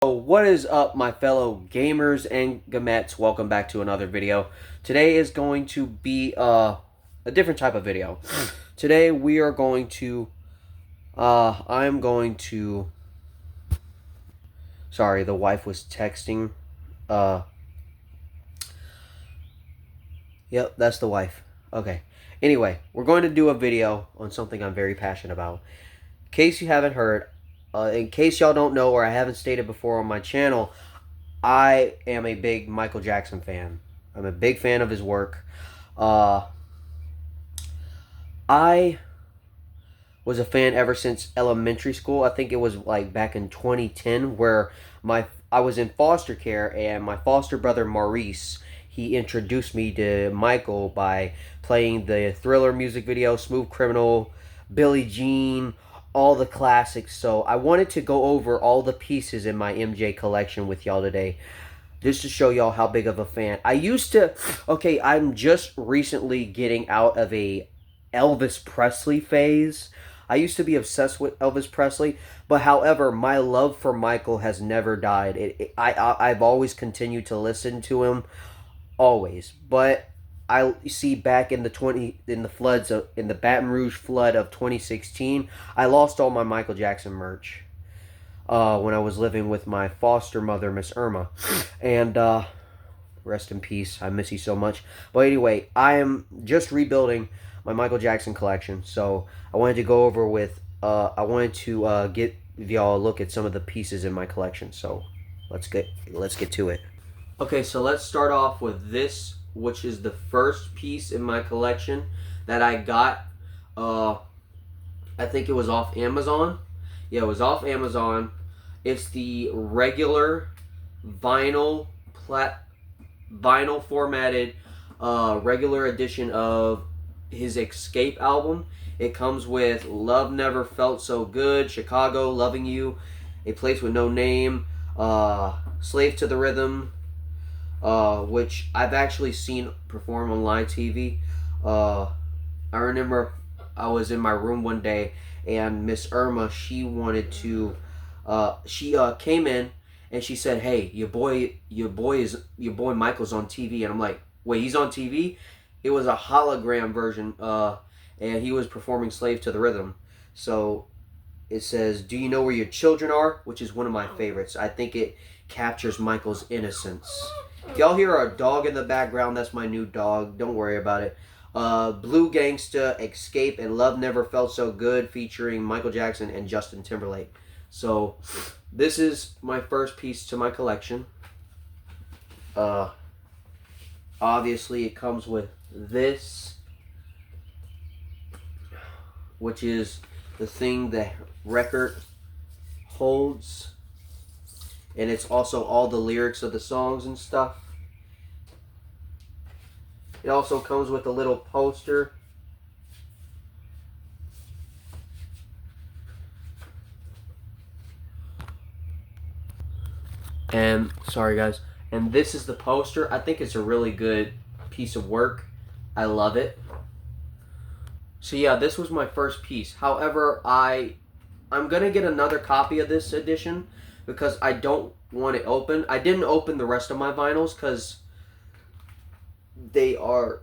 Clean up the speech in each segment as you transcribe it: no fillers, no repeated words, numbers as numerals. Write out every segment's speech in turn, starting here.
So what is up, my fellow gamers and gamettes? Welcome back to another video. Today is going to be a different type of video. Today we are going to I'm going to sorry, the wife was texting. Yep, that's the wife. Okay. Anyway, we're going to do a video on something I'm very passionate about. In case you haven't heard, in case y'all don't know or I haven't stated before on my channel, I am a big Michael Jackson fan. I'm a big fan of his work. I was a fan ever since elementary school. I think it was like back in 2010 where I was in foster care and my foster brother Maurice, he introduced me to Michael by playing the Thriller music video, Smooth Criminal, Billie Jean, all the classics. So I wanted to go over all the pieces in my MJ collection with y'all today, just to show y'all how big of a fan. I'm just recently getting out of a Elvis Presley phase. I used to be obsessed with Elvis Presley, but however, my love for Michael has never died. I've always continued to listen to him, always. But I see back in the Baton Rouge flood of 2016, I lost all my Michael Jackson merch when I was living with my foster mother, Miss Irma, and rest in peace. I miss you so much. But anyway, I am just rebuilding my Michael Jackson collection, so I wanted to go over with. I wanted to get y'all a look at some of the pieces in my collection. So let's get to it. Okay, so let's start off with this, which is the first piece in my collection that I got. I think it was off Amazon. Yeah, it was off Amazon. It's the regular vinyl formatted regular edition of his Escape album. It comes with Love Never Felt So Good, Chicago, Loving You, A Place With No Name, Slave to the Rhythm, which I've actually seen perform on live TV. I remember I was in my room one day and Miss Irma, she wanted to, she came in and she said, "Hey, your boy Michael's on TV." And I'm like, "Wait, he's on TV?" It was a hologram version, and he was performing "Slave to the Rhythm." So it says, "Do you know where your children are?" Which is one of my favorites. I think it captures Michael's innocence. If y'all hear a dog in the background, that's my new dog. Don't worry about it. Blue Gangsta, Escape, and Love Never Felt So Good, featuring Michael Jackson and Justin Timberlake. So this is my first piece to my collection. Obviously it comes with this, which is the thing the record holds, and it's also all the lyrics of the songs and stuff. It also comes with a little poster. And sorry guys, and this is the poster. I think it's a really good piece of work. I love it. So yeah, this was my first piece. However, I'm gonna get another copy of this edition because I don't want it open. I didn't open the rest of my vinyls because they are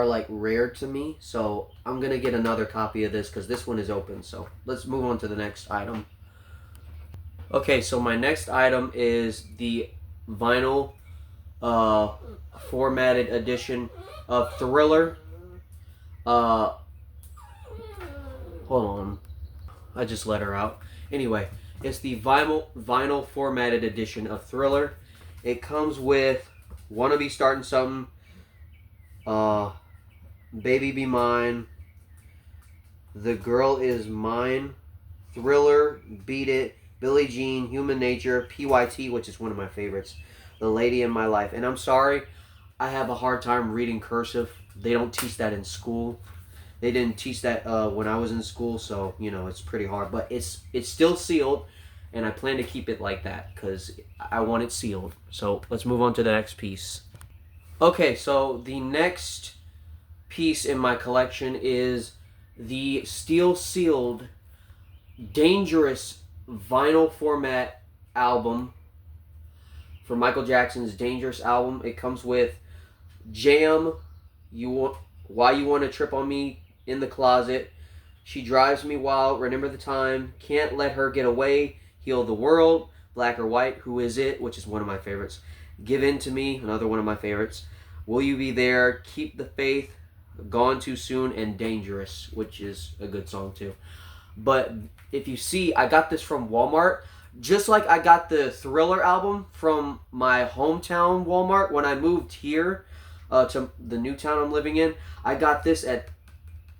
like rare to me. So I'm gonna get another copy of this because this one is open. So let's move on to the next item. Okay, so my next item is the vinyl formatted edition of Thriller. Hold on. I just let her out. Anyway, it's the vinyl formatted edition of Thriller. It comes with Wanna Be Starting Something, Baby Be Mine, The Girl Is Mine, Thriller, Beat It, Billie Jean, Human Nature, PYT, which is one of my favorites, The Lady in My Life. And I'm sorry, I have a hard time reading cursive. They don't teach that in school. They didn't teach that when I was in school, so, you know, it's pretty hard. But it's still sealed, and I plan to keep it like that because I want it sealed. So let's move on to the next piece. Okay, so the next piece in my collection is the steel-sealed Dangerous vinyl format album for Michael Jackson's Dangerous album. It comes with Jam, Why You Want to Trip on Me, In the Closet, She Drives Me Wild, Remember the Time, Can't Let Her Get Away, Heal the World, Black or White, Who Is It, which is one of my favorites, Give In to Me, another one of my favorites, Will You Be There, Keep the Faith, Gone Too Soon, and Dangerous, which is a good song too. But if you see, I got this from Walmart, just like I got the Thriller album from my hometown Walmart when I moved here to the new town I'm living in. I got this at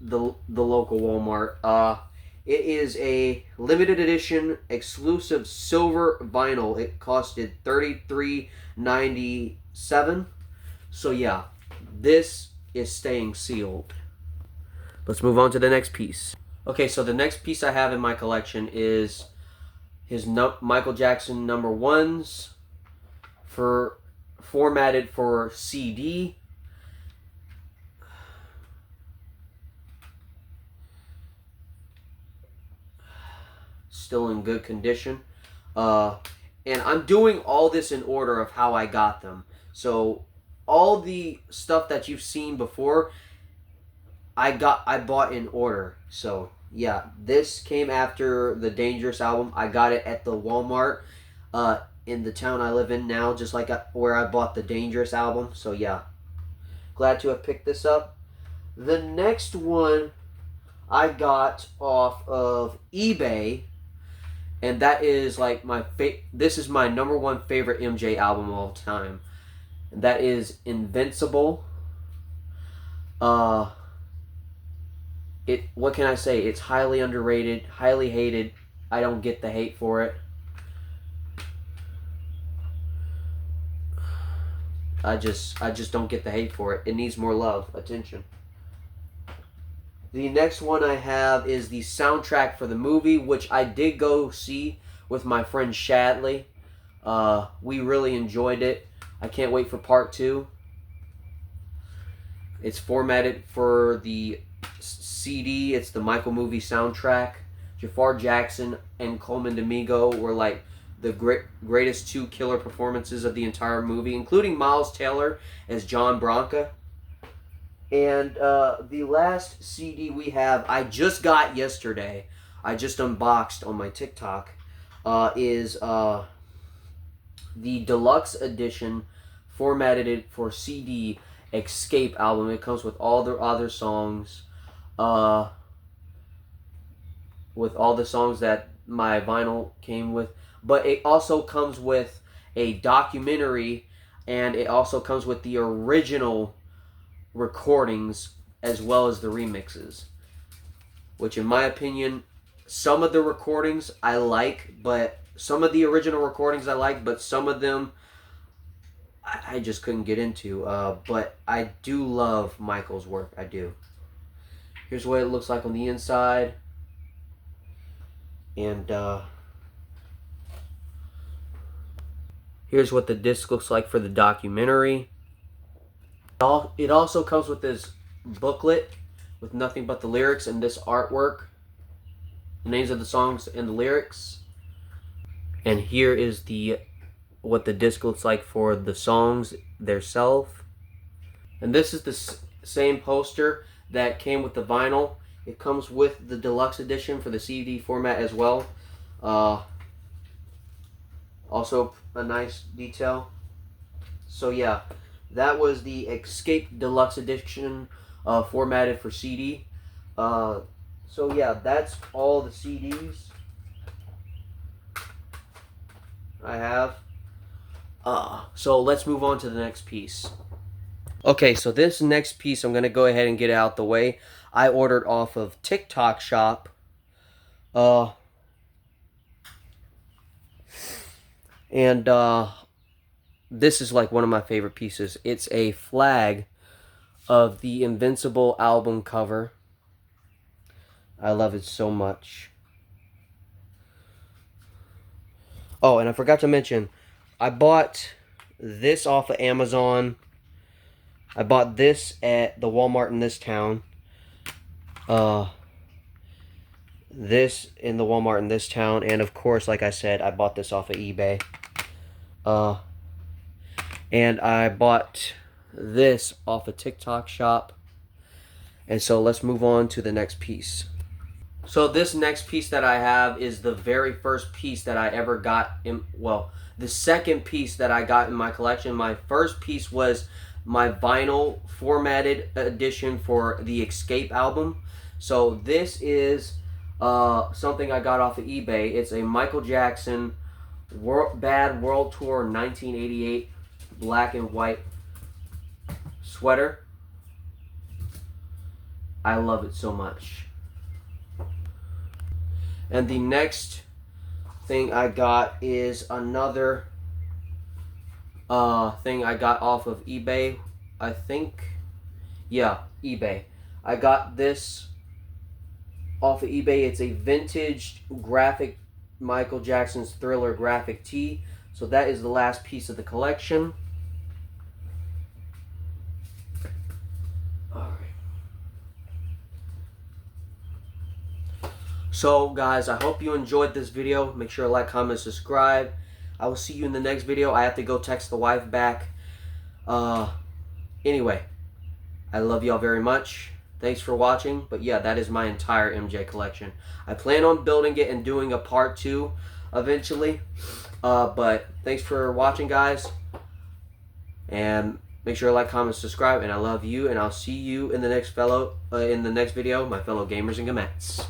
the local Walmart. It is a limited edition exclusive silver vinyl. It costed $33.97. So yeah, this is staying sealed. Let's move on to the next piece. Okay, so the next piece I have in my collection is his Michael Jackson number ones formatted for CD. Still in good condition. And I'm doing all this in order of how I got them. So all the stuff that you've seen before, I bought in order. So yeah, this came after the Dangerous album. I got it at the Walmart in the town I live in now, just like where I bought the Dangerous album. So yeah, glad to have picked this up. The next one I got off of eBay, and that is like this is my number one favorite MJ album of all time, and that is Invincible. What can I say? It's highly underrated, highly hated. I don't get the hate for it. I just don't get the hate for it. It needs more love, attention. The next one I have is the soundtrack for the movie, which I did go see with my friend Shadley. We really enjoyed it. I can't wait for part 2. It's formatted for the CD. It's the Michael movie soundtrack. Jafar Jackson and Coleman Domingo were like the greatest 2 killer performances of the entire movie, including Miles Taylor as John Bronca. And the last CD we have, I just got yesterday, I just unboxed on my TikTok, is the deluxe edition, formatted for CD, Escape album. It comes with all the other songs, with all the songs that my vinyl came with. But it also comes with a documentary, and it also comes with the original recordings as well as the remixes, which in my opinion, some of the recordings I like, but some of the original recordings I like, but some of them I just couldn't get into. But I do love Michael's work. I do. Here's what it looks like on the inside, and here's what the disc looks like for the documentary. It also comes with this booklet with nothing but the lyrics and this artwork, the names of the songs and the lyrics. And here is what the disc looks like for the songs themselves. And this is the same poster that came with the vinyl. It comes with the deluxe edition for the CD format as well. Also a nice detail. So yeah, that was the Escape Deluxe Edition, formatted for CD. So yeah, that's all the CDs I have. So let's move on to the next piece. Okay, so this next piece, I'm going to go ahead and get it out the way. I ordered off of TikTok Shop. And this is like one of my favorite pieces. It's a flag of the Invincible album cover. I love it so much. Oh, and I forgot to mention, I bought this off of Amazon. I bought this at the Walmart in this town. this in the Walmart in this town, and of course, like I said, I bought this off of eBay. And I bought this off a TikTok shop. And so let's move on to the next piece. So this next piece that I have is the very first piece that I ever got in, well, the second piece that I got in my collection. My first piece was my vinyl formatted edition for the Escape album. So this is something I got off of eBay. It's a Michael Jackson Bad World Tour 1988 black and white sweater. I love it so much. And the next thing I got is another thing I got off of eBay. I think, yeah, eBay. I got this off of eBay. It's a vintage graphic Michael Jackson's Thriller graphic tee. So that is the last piece of the collection. Alright. So guys, I hope you enjoyed this video. Make sure to like, comment, subscribe. I will see you in the next video. I have to go text the wife back. Anyway, I love y'all very much. Thanks for watching. But yeah, that is my entire MJ collection. I plan on building it and doing a part 2 eventually. But thanks for watching, guys. And make sure to like, comment, subscribe. And I love you. And I'll see you in the next video, my fellow gamers and gamettes.